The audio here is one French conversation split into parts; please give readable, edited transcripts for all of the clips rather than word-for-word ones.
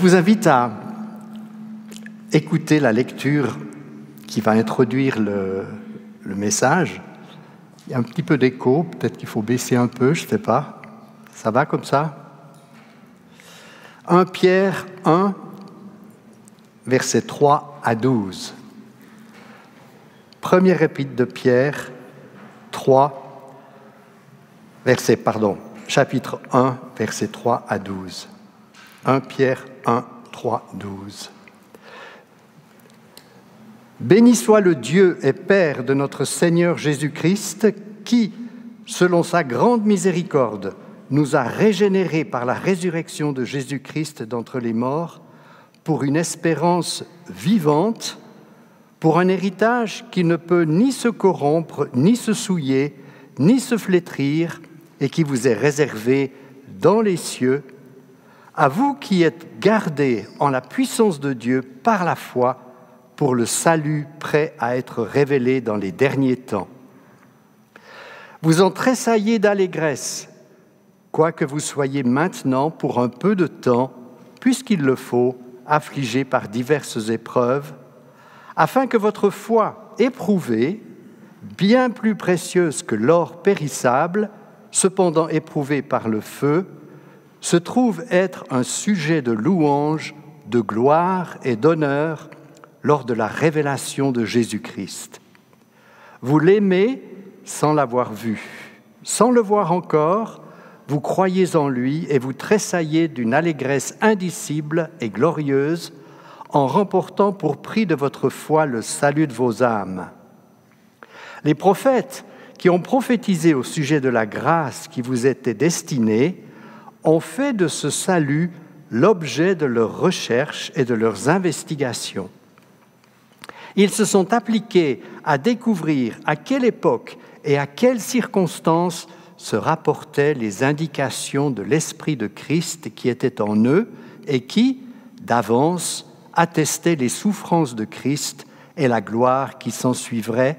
Je vous invite à écouter la lecture qui va introduire le message. Il y a un petit peu d'écho, peut-être qu'il faut baisser un peu, je ne sais pas. Ça va comme ça ? 1 Pierre 1, versets 3 à 12. Première épître de Pierre, chapitre 1, versets 3 à 12. 1 Pierre 1, 3, 12. Béni soit le Dieu et Père de notre Seigneur Jésus-Christ, qui, selon sa grande miséricorde, nous a régénérés par la résurrection de Jésus-Christ d'entre les morts, pour une espérance vivante, pour un héritage qui ne peut ni se corrompre, ni se souiller, ni se flétrir, et qui vous est réservé dans les cieux, à vous qui êtes gardés en la puissance de Dieu par la foi, pour le salut prêt à être révélé dans les derniers temps. Vous en tressaillez d'allégresse, quoique vous soyez maintenant, pour un peu de temps, puisqu'il le faut, affligés par diverses épreuves, afin que votre foi éprouvée, bien plus précieuse que l'or périssable, cependant éprouvée par le feu, se trouve être un sujet de louange, de gloire et d'honneur lors de la révélation de Jésus-Christ. Vous l'aimez sans l'avoir vu, sans le voir encore, vous croyez en lui et vous tressaillez d'une allégresse indicible et glorieuse en remportant pour prix de votre foi le salut de vos âmes. Les prophètes qui ont prophétisé au sujet de la grâce qui vous était destinée ont fait de ce salut l'objet de leurs recherches et de leurs investigations. Ils se sont appliqués à découvrir à quelle époque et à quelles circonstances se rapportaient les indications de l'Esprit de Christ qui était en eux et qui, d'avance, attestait les souffrances de Christ et la gloire qui s'ensuivrait.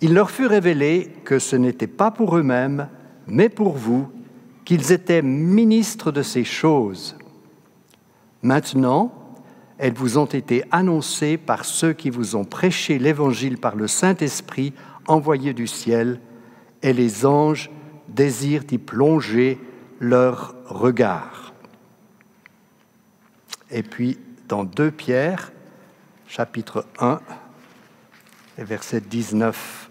Il leur fut révélé que ce n'était pas pour eux-mêmes, mais pour vous, qu'ils étaient ministres de ces choses. Maintenant, elles vous ont été annoncées par ceux qui vous ont prêché l'Évangile par le Saint-Esprit envoyé du ciel, et les anges désirent y plonger leur regard. Et puis, dans 2 Pierre, chapitre 1, verset 19.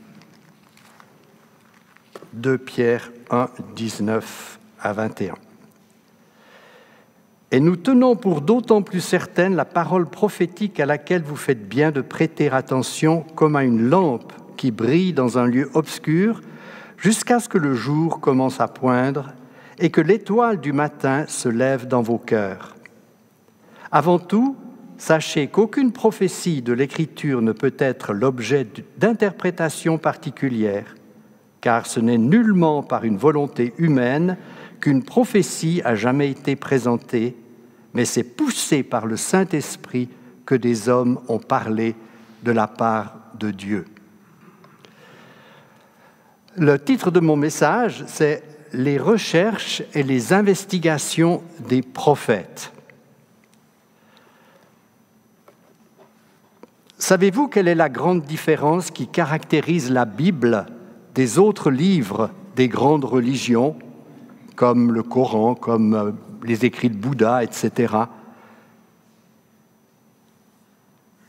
2 Pierre 1, 19 à 21. Et nous tenons pour d'autant plus certaine la parole prophétique à laquelle vous faites bien de prêter attention comme à une lampe qui brille dans un lieu obscur jusqu'à ce que le jour commence à poindre et que l'étoile du matin se lève dans vos cœurs. Avant tout, sachez qu'aucune prophétie de l'Écriture ne peut être l'objet d'interprétations particulières, car ce n'est nullement par une volonté humaine qu'une prophétie a jamais été présentée, mais c'est poussé par le Saint-Esprit que des hommes ont parlé de la part de Dieu. Le titre de mon message, c'est « Les recherches et les investigations des prophètes ». Savez-vous quelle est la grande différence qui caractérise la Bible des autres livres des grandes religions, comme le Coran, comme les écrits de Bouddha, etc.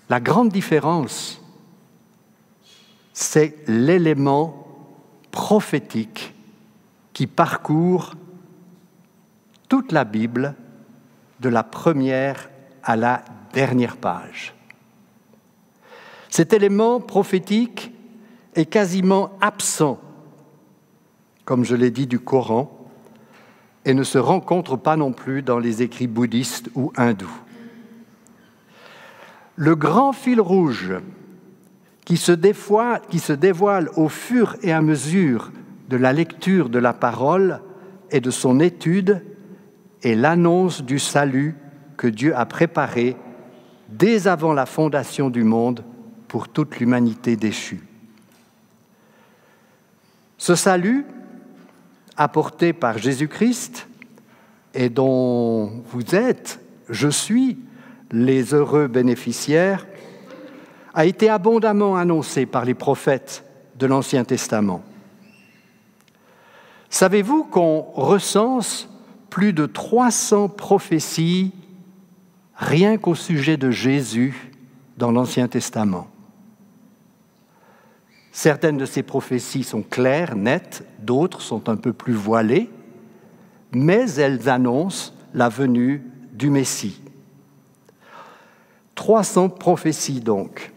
La grande différence, c'est l'élément prophétique qui parcourt toute la Bible de la première à la dernière page. Cet élément prophétique est quasiment absent, comme je l'ai dit, du Coran, et ne se rencontre pas non plus dans les écrits bouddhistes ou hindous. Le grand fil rouge qui se dévoile au fur et à mesure de la lecture de la parole et de son étude est l'annonce du salut que Dieu a préparé dès avant la fondation du monde pour toute l'humanité déchue. Ce salut, apporté par Jésus-Christ, et dont vous êtes, je suis, les heureux bénéficiaires, a été abondamment annoncé par les prophètes de l'Ancien Testament. Savez-vous qu'on recense plus de 300 prophéties rien qu'au sujet de Jésus dans l'Ancien Testament? Certaines de ces prophéties sont claires, nettes, d'autres sont un peu plus voilées, mais elles annoncent la venue du Messie. 300 prophéties donc.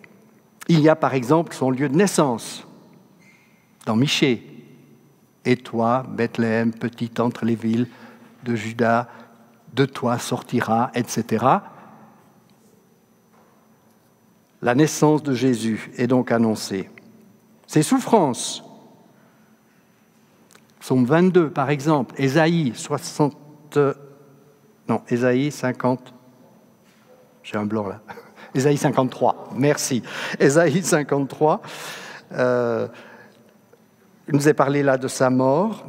Il y a par exemple son lieu de naissance, dans Michée. « Et toi, Bethléem, petite entre les villes de Juda, de toi sortira, etc. » La naissance de Jésus est donc annoncée. Ses souffrances. Psaume 22, par exemple, Ésaïe 50. J'ai un blanc là. Ésaïe 53, merci. Ésaïe 53. Il nous est parlé là de sa mort,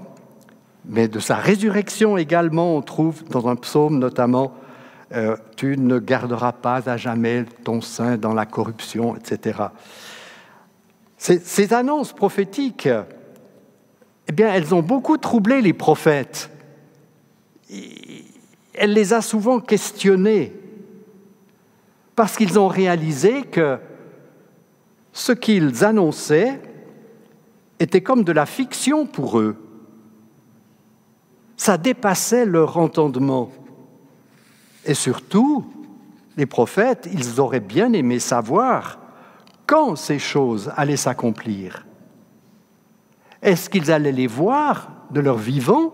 mais de sa résurrection également. On trouve dans un psaume notamment « Tu ne garderas pas à jamais ton sein dans la corruption », etc. Ces annonces prophétiques, eh bien, elles ont beaucoup troublé les prophètes. Elle les a souvent questionnés parce qu'ils ont réalisé que ce qu'ils annonçaient était comme de la fiction pour eux. Ça dépassait leur entendement. Et surtout, les prophètes, ils auraient bien aimé savoir quand ces choses allaient s'accomplir. Est-ce qu'ils allaient les voir de leur vivant?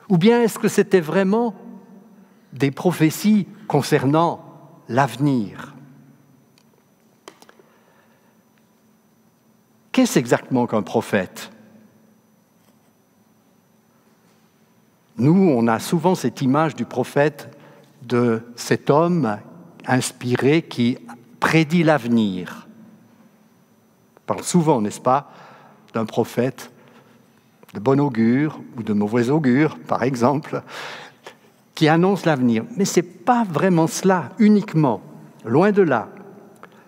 Ou bien est-ce que c'était vraiment des prophéties concernant l'avenir? Qu'est-ce exactement qu'un prophète? Nous, on a souvent cette image du prophète, de cet homme inspiré qui prédit l'avenir. On parle souvent, n'est-ce pas, d'un prophète de bon augure ou de mauvais augure, par exemple, qui annonce l'avenir. Mais ce n'est pas vraiment cela uniquement, loin de là.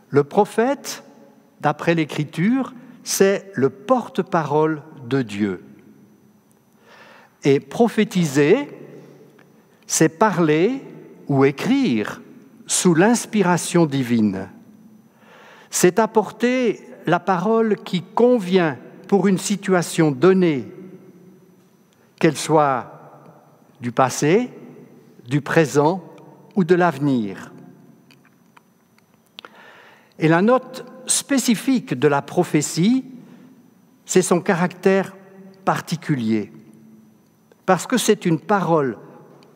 Le prophète, d'après l'Écriture, c'est le porte-parole de Dieu. Et prophétiser, c'est parler ou écrire sous l'inspiration divine. C'est apporter la parole qui convient pour une situation donnée, qu'elle soit du passé, du présent ou de l'avenir. Et la note spécifique de la prophétie, c'est son caractère particulier, parce que c'est une parole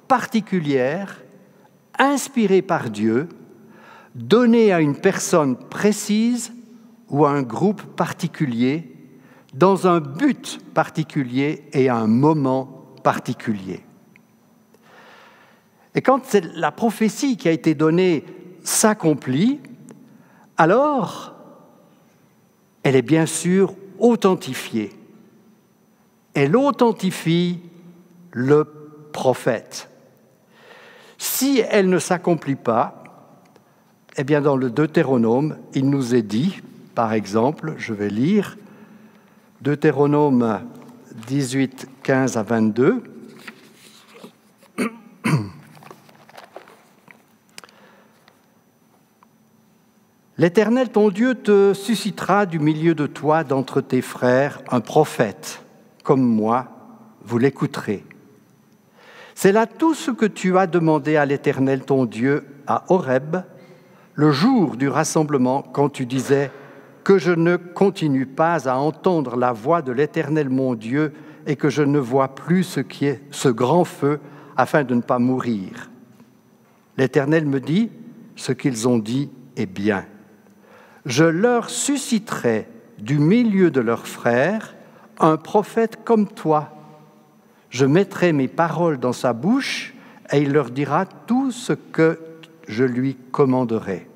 particulière, inspirée par Dieu, donnée à une personne précise ou à un groupe particulier, dans un but particulier et à un moment particulier. Et quand la prophétie qui a été donnée s'accomplit, alors elle est bien sûr authentifiée. Elle authentifie le prophète. Si elle ne s'accomplit pas, eh bien dans le Deutéronome, il nous est dit, par exemple, je vais lire, Deutéronome 18, 15 à 22, L'Éternel, ton Dieu, te suscitera du milieu de toi, d'entre tes frères, un prophète, comme moi, vous l'écouterez. C'est là tout ce que tu as demandé à l'Éternel, ton Dieu, à Horeb, le jour du rassemblement, quand tu disais « Que je ne continue pas à entendre la voix de l'Éternel, mon Dieu, et que je ne vois plus ce qui est ce grand feu, afin de ne pas mourir. » L'Éternel me dit « Ce qu'ils ont dit est bien. Je leur susciterai du milieu de leurs frères un prophète comme toi. Je mettrai mes paroles dans sa bouche et il leur dira tout ce que je lui commanderai. »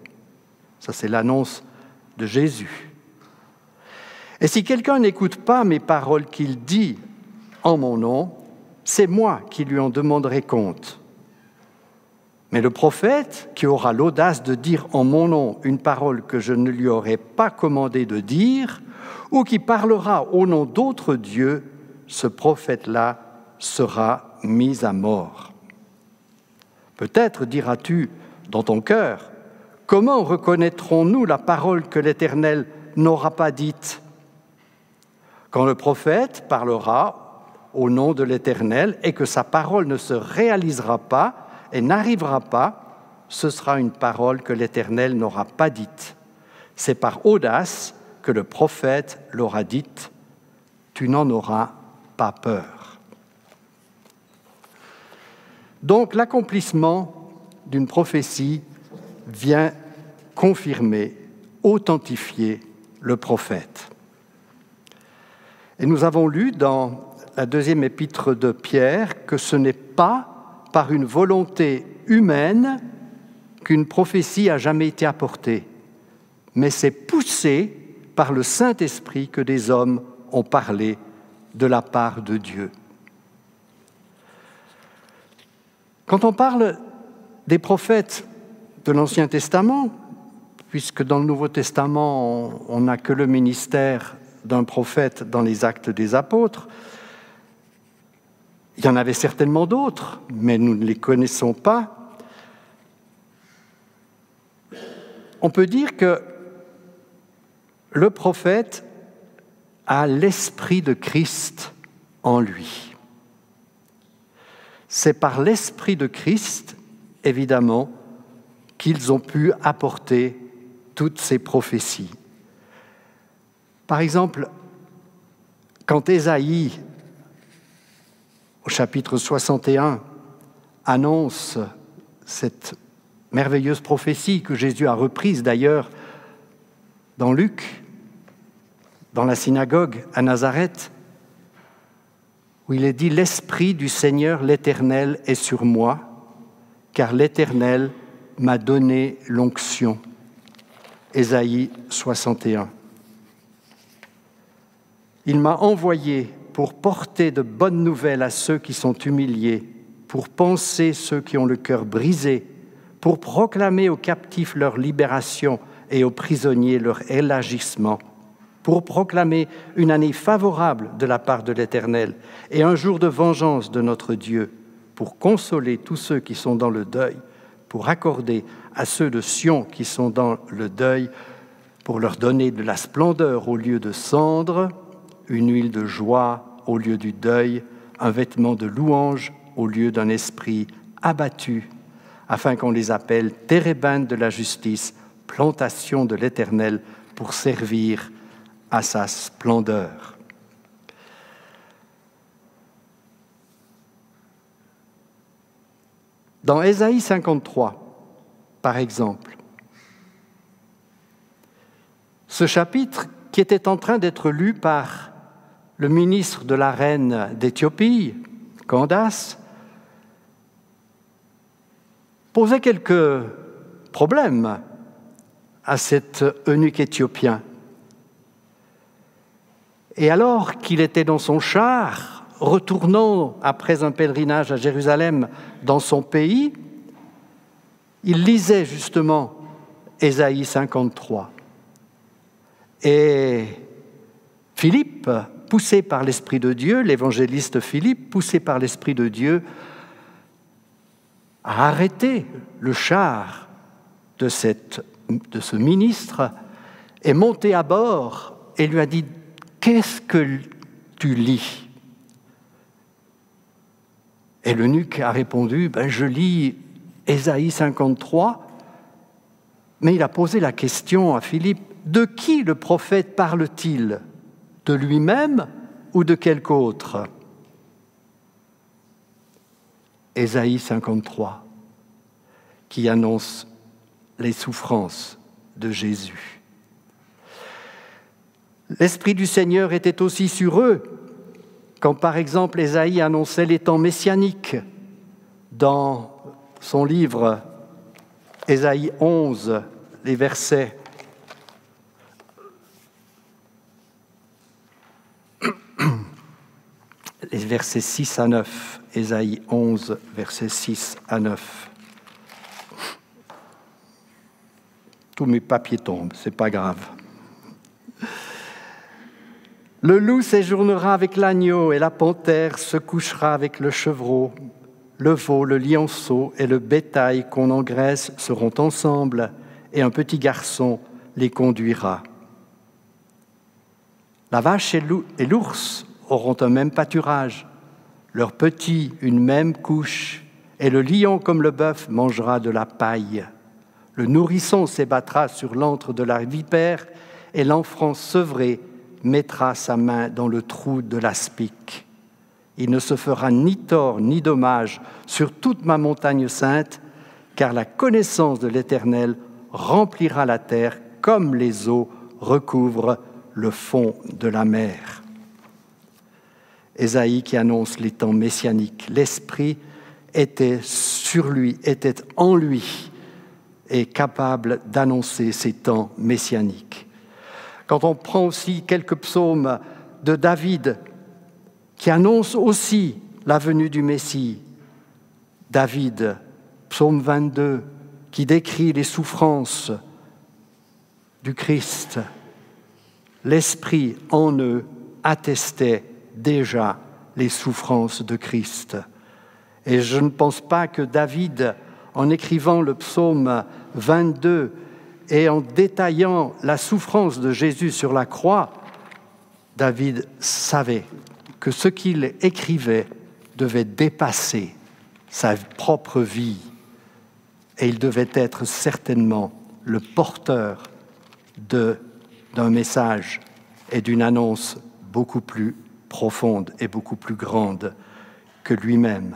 Ça, c'est l'annonce de Jésus. Et si quelqu'un n'écoute pas mes paroles qu'il dit en mon nom, c'est moi qui lui en demanderai compte. Mais le prophète, qui aura l'audace de dire en mon nom une parole que je ne lui aurais pas commandé de dire, ou qui parlera au nom d'autres dieux, ce prophète-là sera mis à mort. Peut-être diras-tu dans ton cœur, comment reconnaîtrons-nous la parole que l'Éternel n'aura pas dite ? Quand le prophète parlera au nom de l'Éternel et que sa parole ne se réalisera pas, et n'arrivera pas, ce sera une parole que l'Éternel n'aura pas dite. C'est par audace que le prophète l'aura dite. Tu n'en auras pas peur. Donc l'accomplissement d'une prophétie vient confirmer, authentifier le prophète. Et nous avons lu dans la deuxième épître de Pierre que ce n'est pas par une volonté humaine qu'une prophétie a jamais été apportée, mais c'est poussé par le Saint-Esprit que des hommes ont parlé de la part de Dieu. Quand on parle des prophètes de l'Ancien Testament, puisque dans le Nouveau Testament, on n'a que le ministère d'un prophète dans les Actes des Apôtres, il y en avait certainement d'autres, mais nous ne les connaissons pas. On peut dire que le prophète a l'esprit de Christ en lui. C'est par l'esprit de Christ, évidemment, qu'ils ont pu apporter toutes ces prophéties. Par exemple, quand Ésaïe, au chapitre 61, annonce cette merveilleuse prophétie que Jésus a reprise d'ailleurs dans Luc, dans la synagogue à Nazareth, où il est dit « L'Esprit du Seigneur l'Éternel est sur moi, car l'Éternel m'a donné l'onction. » Ésaïe 61. Il m'a envoyé pour porter de bonnes nouvelles à ceux qui sont humiliés, pour panser ceux qui ont le cœur brisé, pour proclamer aux captifs leur libération et aux prisonniers leur élargissement, pour proclamer une année favorable de la part de l'Éternel et un jour de vengeance de notre Dieu, pour consoler tous ceux qui sont dans le deuil, pour accorder à ceux de Sion qui sont dans le deuil, pour leur donner de la splendeur au lieu de cendre, une huile de joie au lieu du deuil, un vêtement de louange au lieu d'un esprit abattu, afin qu'on les appelle térébintes de la justice, plantation de l'Éternel, pour servir à sa splendeur. Dans Ésaïe 53, par exemple, ce chapitre qui était en train d'être lu par le ministre de la reine d'Éthiopie, Candace, posait quelques problèmes à cet eunuque éthiopien. Et alors qu'il était dans son char, retournant après un pèlerinage à Jérusalem dans son pays, il lisait justement Ésaïe 53. Et Philippe, poussé par l'Esprit de Dieu, l'évangéliste Philippe, poussé par l'Esprit de Dieu, a arrêté le char de ce ministre, est monté à bord et lui a dit « Qu'est-ce que tu lis ?» Et l'eunuque a répondu « Je lis Ésaïe 53 », mais il a posé la question à Philippe « De qui le prophète parle-t-il ? De lui-même ou de quelque autre ?» Ésaïe 53, qui annonce les souffrances de Jésus. L'Esprit du Seigneur était aussi sur eux, quand par exemple Ésaïe annonçait les temps messianiques dans son livre Ésaïe 11, les versets versets 6 à 9. Ésaïe 11, versets 6 à 9. Tous mes papiers tombent, c'est pas grave. Le loup séjournera avec l'agneau et la panthère se couchera avec le chevreau. Le veau, le lionceau et le bétail qu'on engraisse seront ensemble et un petit garçon les conduira. La vache et l'ours auront un même pâturage, leurs petits une même couche, et le lion comme le bœuf mangera de la paille. Le nourrisson s'ébattra sur l'antre de la vipère et l'enfant sevré mettra sa main dans le trou de l'aspic. Il ne se fera ni tort ni dommage sur toute ma montagne sainte, car la connaissance de l'Éternel remplira la terre comme les eaux recouvrent le fond de la mer. Ésaïe qui annonce les temps messianiques. L'Esprit était sur lui, était en lui, et capable d'annoncer ces temps messianiques. Quand on prend aussi quelques psaumes de David, qui annoncent aussi la venue du Messie. David, psaume 22, qui décrit les souffrances du Christ. L'Esprit en eux attestait déjà les souffrances de Christ. Et je ne pense pas que David, en écrivant le psaume 22 et en détaillant la souffrance de Jésus sur la croix, David savait que ce qu'il écrivait devait dépasser sa propre vie et il devait être certainement le porteur d'un message et d'une annonce beaucoup plus profonde et beaucoup plus grande que lui-même.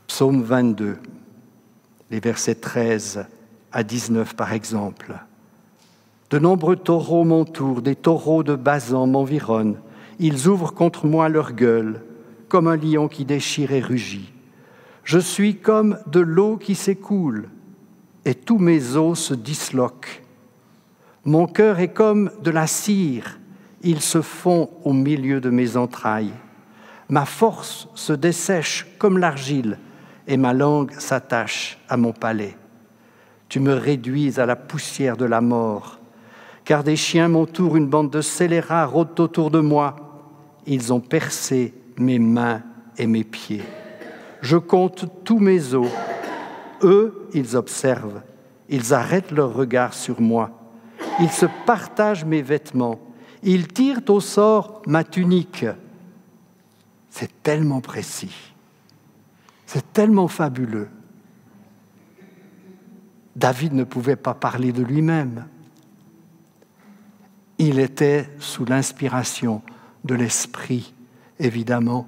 Psaume 22, les versets 13 à 19 par exemple. De nombreux taureaux m'entourent, des taureaux de Basan m'environnent. Ils ouvrent contre moi leur gueule, comme un lion qui déchire et rugit. Je suis comme de l'eau qui s'écoule, et tous mes os se disloquent. Mon cœur est comme de la cire, ils se fond au milieu de mes entrailles. Ma force se dessèche comme l'argile, et ma langue s'attache à mon palais. Tu me réduis à la poussière de la mort, car des chiens m'entourent, une bande de scélérats rôdent autour de moi. Ils ont percé mes mains et mes pieds. Je compte tous mes os. Eux, ils observent. Ils arrêtent leur regard sur moi. Ils se partagent mes vêtements. Ils tirent au sort ma tunique. C'est tellement précis. C'est tellement fabuleux. David ne pouvait pas parler de lui-même. Il était sous l'inspiration de l'Esprit, évidemment,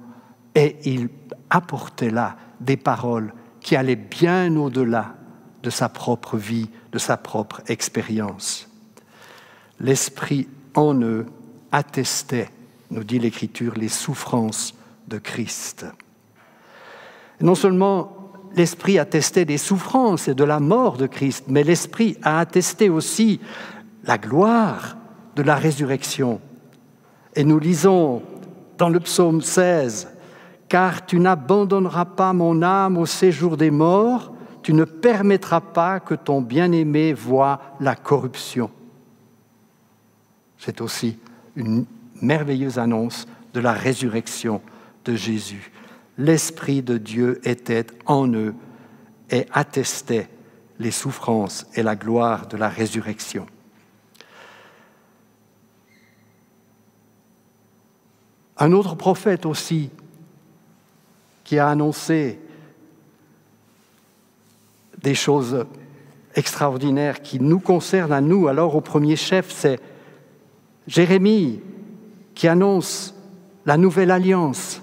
et il apportait là des paroles qui allaient bien au-delà de sa propre vie, de sa propre expérience. L'Esprit en eux attestait, nous dit l'Écriture, les souffrances de Christ. Et non seulement l'Esprit attestait des souffrances et de la mort de Christ, mais l'Esprit a attesté aussi la gloire de la résurrection. Et nous lisons dans le psaume 16, « Car tu n'abandonneras pas mon âme au séjour des morts, tu ne permettras pas que ton bien-aimé voie la corruption. » C'est aussi une merveilleuse annonce de la résurrection de Jésus. L'Esprit de Dieu était en eux et attestait les souffrances et la gloire de la résurrection. Un autre prophète aussi qui a annoncé des choses extraordinaires qui nous concernent à nous, alors au premier chef, c'est Jérémie qui annonce la nouvelle alliance.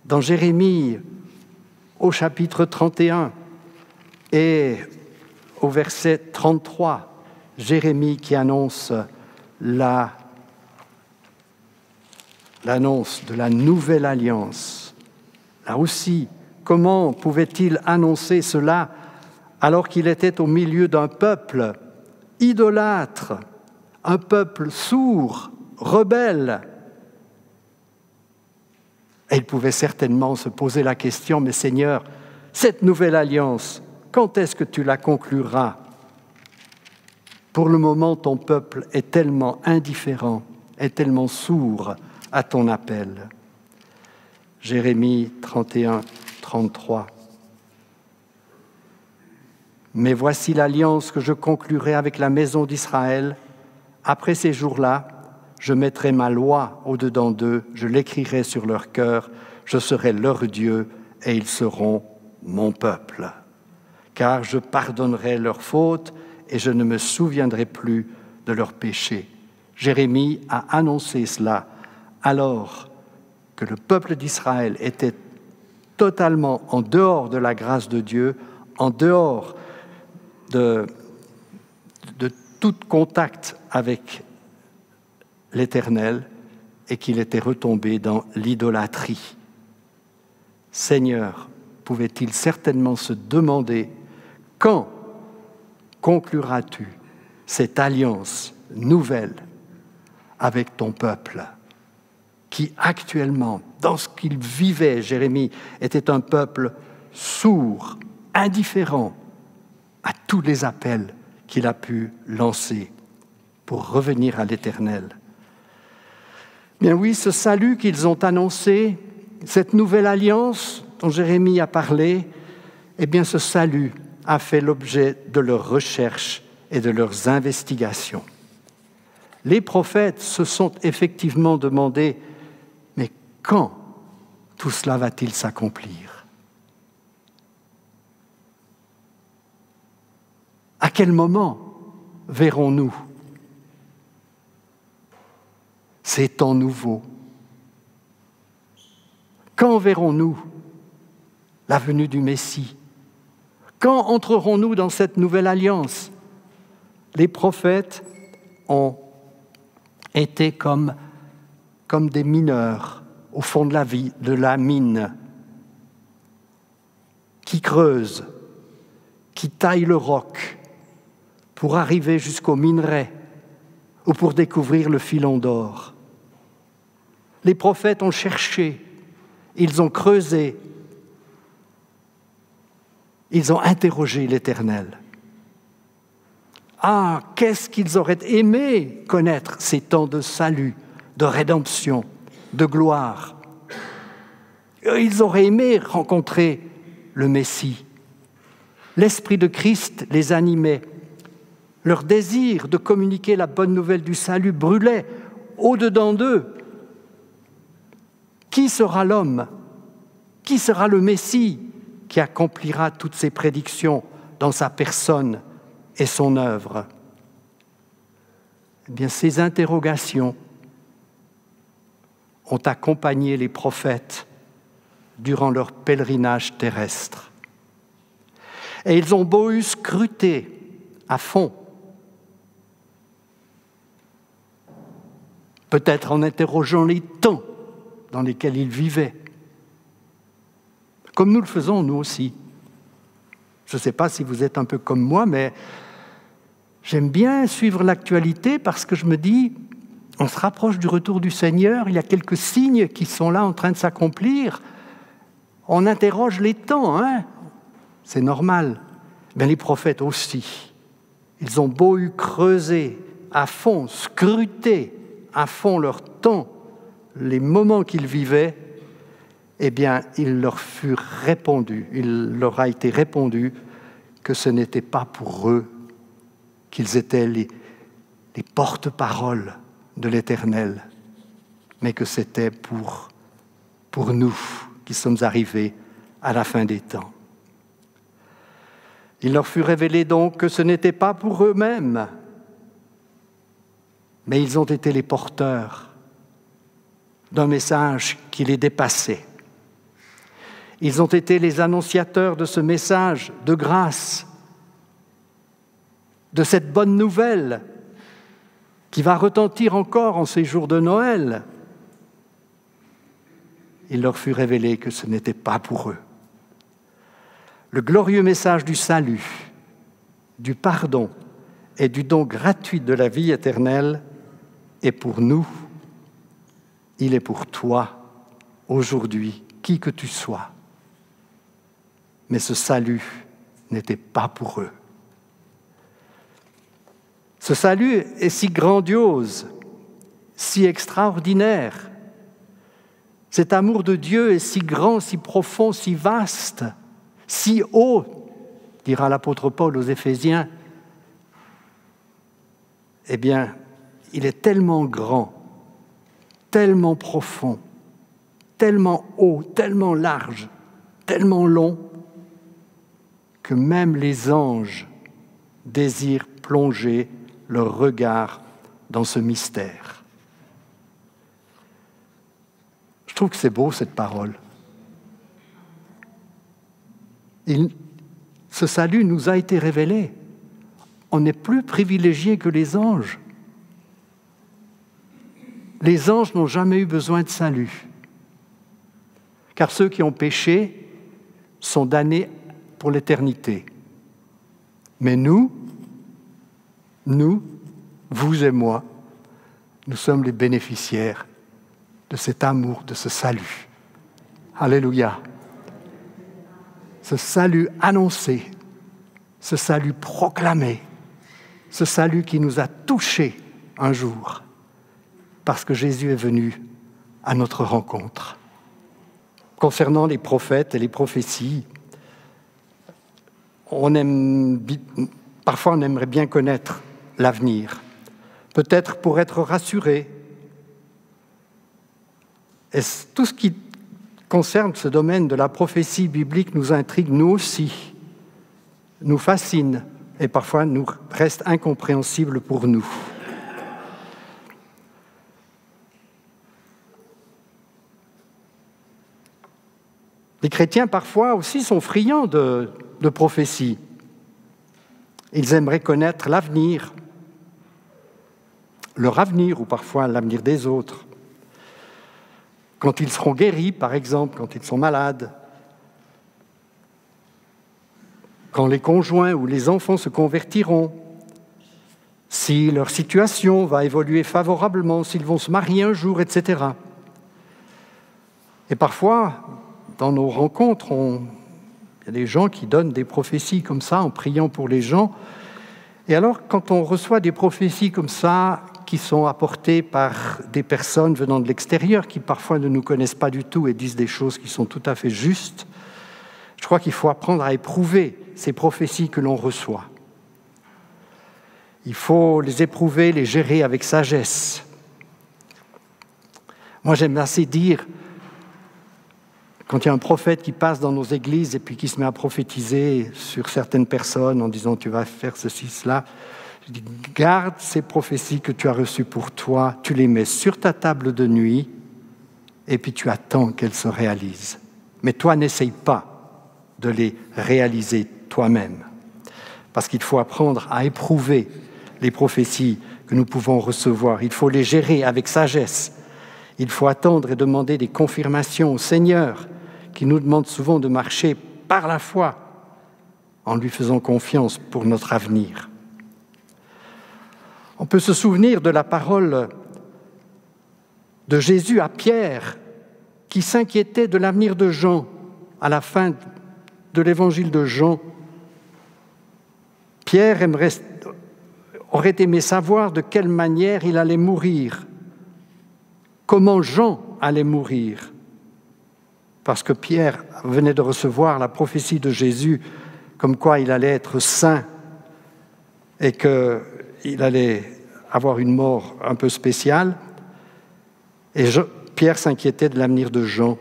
Dans Jérémie, au chapitre 31 et au verset 33, Jérémie qui annonce l'annonce de la nouvelle alliance. Là aussi, comment pouvait-il annoncer cela alors qu'il était au milieu d'un peuple idolâtre, un peuple sourd, rebelle? Et ils pouvaient certainement se poser la question, mais Seigneur, cette nouvelle alliance, quand est-ce que tu la concluras? Pour le moment, ton peuple est tellement indifférent, est tellement sourd à ton appel. Jérémie 31, 33. Mais voici l'alliance que je conclurai avec la maison d'Israël. Après ces jours-là, je mettrai ma loi au-dedans d'eux, je l'écrirai sur leur cœur, je serai leur Dieu et ils seront mon peuple. Car je pardonnerai leurs fautes et je ne me souviendrai plus de leurs péchés. Jérémie a annoncé cela alors que le peuple d'Israël était totalement en dehors de la grâce de Dieu, en dehors de tout contact avec l'Éternel et qu'il était retombé dans l'idolâtrie. Seigneur, pouvait-il certainement se demander quand concluras-tu cette alliance nouvelle avec ton peuple qui actuellement, dans ce qu'il vivait, Jérémie, était un peuple sourd, indifférent à tous les appels qu'il a pu lancer pour revenir à l'Éternel. Bien oui, ce salut qu'ils ont annoncé, cette nouvelle alliance dont Jérémie a parlé, eh bien ce salut a fait l'objet de leurs recherches et de leurs investigations. Les prophètes se sont effectivement demandé, mais quand tout cela va-t-il s'accomplir? À quel moment verrons-nous ces temps nouveaux? Quand verrons-nous la venue du Messie? Quand entrerons-nous dans cette nouvelle alliance? Les prophètes ont été comme des mineurs au fond de la mine, qui creusent, qui taillent le roc pour arriver jusqu'au minerai ou pour découvrir le filon d'or. Les prophètes ont cherché, ils ont creusé, ils ont interrogé l'Éternel. Ah, qu'est-ce qu'ils auraient aimé connaître ces temps de salut, de rédemption, de gloire. Ils auraient aimé rencontrer le Messie. L'Esprit de Christ les animait. Leur désir de communiquer la bonne nouvelle du salut brûlait au-dedans d'eux. Qui sera l'homme? Qui sera le Messie qui accomplira toutes ces prédictions dans sa personne et son œuvre? Eh bien, ces interrogations ont accompagné les prophètes durant leur pèlerinage terrestre. Et ils ont beau scruter à fond, peut-être en interrogeant les temps dans lesquels ils vivaient, comme nous le faisons nous aussi. Je ne sais pas si vous êtes un peu comme moi, mais j'aime bien suivre l'actualité parce que je me dis, on se rapproche du retour du Seigneur, il y a quelques signes qui sont là en train de s'accomplir. On interroge les temps, hein? C'est normal. Mais les prophètes aussi, ils ont beau creuser à fond, scruter à fond leur temps, les moments qu'ils vivaient, eh bien, il leur a été répondu que ce n'était pas pour eux, qu'ils étaient les porte-paroles de l'Éternel, mais que c'était pour nous qui sommes arrivés à la fin des temps. Il leur fut révélé donc que ce n'était pas pour eux-mêmes, mais ils ont été les porteurs d'un message qui les dépassait. Ils ont été les annonciateurs de ce message de grâce, de cette bonne nouvelle qui va retentir encore en ces jours de Noël. Il leur fut révélé que ce n'était pas pour eux. Le glorieux message du salut, du pardon et du don gratuit de la vie éternelle est pour nous, il est pour toi aujourd'hui, qui que tu sois. Mais ce salut n'était pas pour eux. Ce salut est si grandiose, si extraordinaire. Cet amour de Dieu est si grand, si profond, si vaste, si haut, dira l'apôtre Paul aux Éphésiens. Eh bien, il est tellement grand, tellement profond, tellement haut, tellement large, tellement long, que même les anges désirent plonger leur regard dans ce mystère. Je trouve que c'est beau cette parole. Ce salut nous a été révélé. On n'est plus privilégiés que les anges. Les anges n'ont jamais eu besoin de salut, car ceux qui ont péché sont damnés pour l'éternité. Mais nous, vous et moi, nous sommes les bénéficiaires de cet amour, de ce salut. Alléluia. Ce salut annoncé, ce salut proclamé, ce salut qui nous a touchés un jour, parce que Jésus est venu à notre rencontre. Concernant les prophètes et les prophéties, parfois on aimerait bien connaître l'avenir, peut-être pour être rassuré. Et tout ce qui concerne ce domaine de la prophétie biblique nous intrigue, nous aussi, nous fascine et parfois nous reste incompréhensible pour nous. Les chrétiens parfois aussi sont friands de prophéties. Ils aimeraient connaître l'avenir, leur avenir ou parfois l'avenir des autres. Quand ils seront guéris, par exemple, quand ils sont malades, quand les conjoints ou les enfants se convertiront, si leur situation va évoluer favorablement, s'ils vont se marier un jour, etc. Et parfois, dans nos rencontres, il y a des gens qui donnent des prophéties comme ça en priant pour les gens. Et alors, quand on reçoit des prophéties comme ça, qui sont apportées par des personnes venant de l'extérieur, qui parfois ne nous connaissent pas du tout et disent des choses qui sont tout à fait justes, je crois qu'il faut apprendre à éprouver ces prophéties que l'on reçoit. Il faut les éprouver, les gérer avec sagesse. Moi, j'aime assez dire, quand il y a un prophète qui passe dans nos églises et puis qui se met à prophétiser sur certaines personnes en disant « tu vas faire ceci, cela », je dis « garde ces prophéties que tu as reçues pour toi, tu les mets sur ta table de nuit et puis tu attends qu'elles se réalisent. Mais toi, n'essaye pas de les réaliser toi-même. Parce qu'il faut apprendre à éprouver les prophéties que nous pouvons recevoir. Il faut les gérer avec sagesse. Il faut attendre et demander des confirmations au Seigneur, qui nous demande souvent de marcher par la foi, en lui faisant confiance pour notre avenir. On peut se souvenir de la parole de Jésus à Pierre, qui s'inquiétait de l'avenir de Jean à la fin de l'évangile de Jean. Pierre aurait aimé savoir de quelle manière il allait mourir, comment Jean allait mourir, parce que Pierre venait de recevoir la prophétie de Jésus comme quoi il allait être saint et qu'il allait avoir une mort un peu spéciale. Et Pierre s'inquiétait de l'avenir de Jean.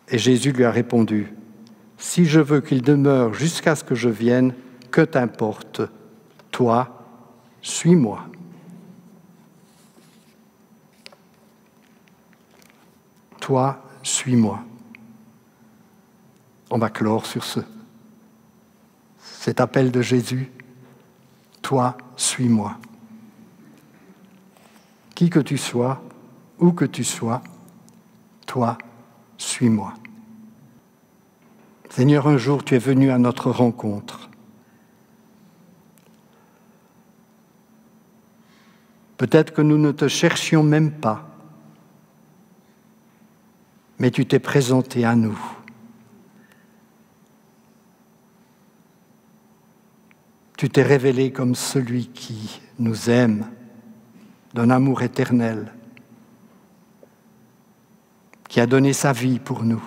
Et Jésus lui a répondu, « Si je veux qu'il demeure jusqu'à ce que je vienne, que t'importe, toi, suis-moi. » Toi, suis-moi. On va clore sur cet appel de Jésus. Toi, suis-moi. Qui que tu sois, où que tu sois, toi, suis-moi. Seigneur, un jour, tu es venu à notre rencontre. Peut-être que nous ne te cherchions même pas. mais tu t'es présenté à nous. Tu t'es révélé comme celui qui nous aime d'un amour éternel, qui a donné sa vie pour nous.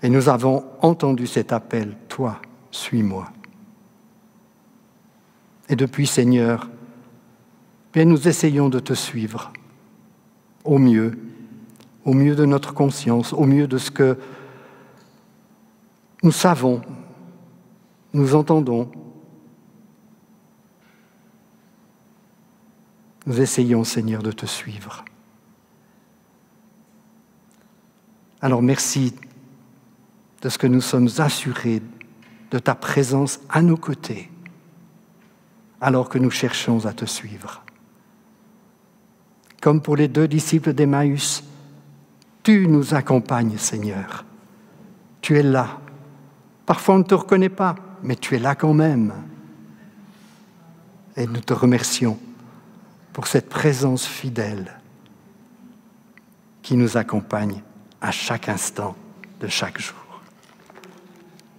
Et nous avons entendu cet appel, toi, suis-moi. Et depuis, Seigneur, bien, nous essayons de te suivre au mieux de notre conscience, au mieux de ce que nous savons, nous entendons. Nous essayons, Seigneur, de te suivre. Alors merci de ce que nous sommes assurés de ta présence à nos côtés, alors que nous cherchons à te suivre. Comme pour les 2 disciples d'Emmaüs, tu nous accompagnes, Seigneur. Tu es là. Parfois on ne te reconnaît pas, mais tu es là quand même. Et nous te remercions pour cette présence fidèle qui nous accompagne à chaque instant de chaque jour.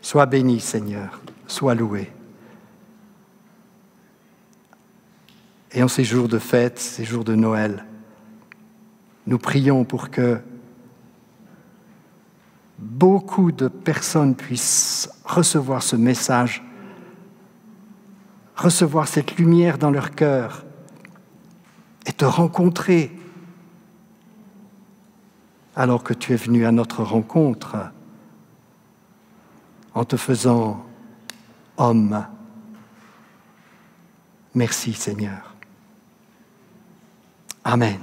Sois béni, Seigneur, sois loué. Et en ces jours de fête, ces jours de Noël, nous prions pour que beaucoup de personnes puissent recevoir ce message, recevoir cette lumière dans leur cœur et te rencontrer alors que tu es venu à notre rencontre en te faisant homme. Merci, Seigneur. Amen.